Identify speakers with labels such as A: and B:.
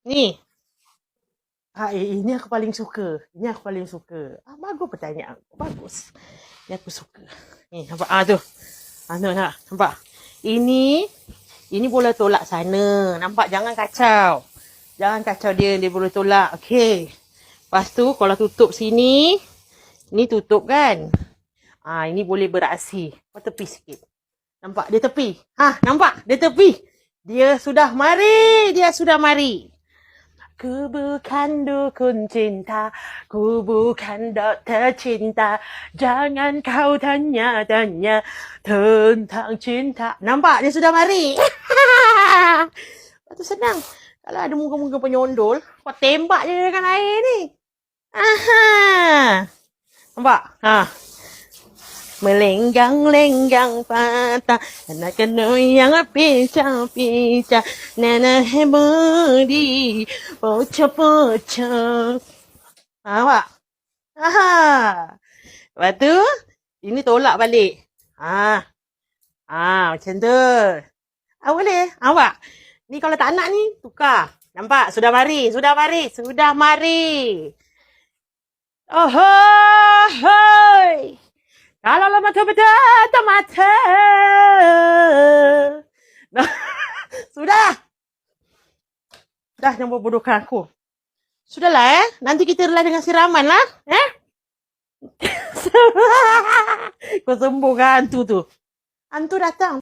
A: Ni. Ini aku paling suka. Ini aku paling suka. Bagus pertanyaan aku. Bagus. Ini aku suka. Ni, nampak? Tu. Nampak? Ini boleh tolak sana. Nampak? Jangan kacau. Jangan kacau dia. Dia boleh tolak. Okey. Lepas tu, kalau tutup sini. Ni tutup kan? Ini boleh beraksi. Kau tepi sikit. Nampak? Dia tepi. Nampak? Dia tepi. Dia sudah mari. Ku bukan dukun cinta, ku bukan dokter cinta. Jangan kau tanya-tanya tentang cinta. Nampak? Dia sudah mari. Itu senang. Kalau ada muka-muka penyondol, kau tembak je dengan air ni. Nampak? Melenggang-lenggang patah, nak kena yang pincang-pincang, nana hebodi, pocok-pocok. Nampak? Lepas tu, ini tolak balik. Macam tu. Boleh? Nampak? Ni kalau tak nak ni, tukar. Nampak? Sudah mari. Oh, hoi. Kalau lama betul mata. Sudah. Dah jangan bodohkan aku. Sudahlah Nanti kita relay dengan siraman lah. Kau sembuh kan hantu tu. Hantu datang.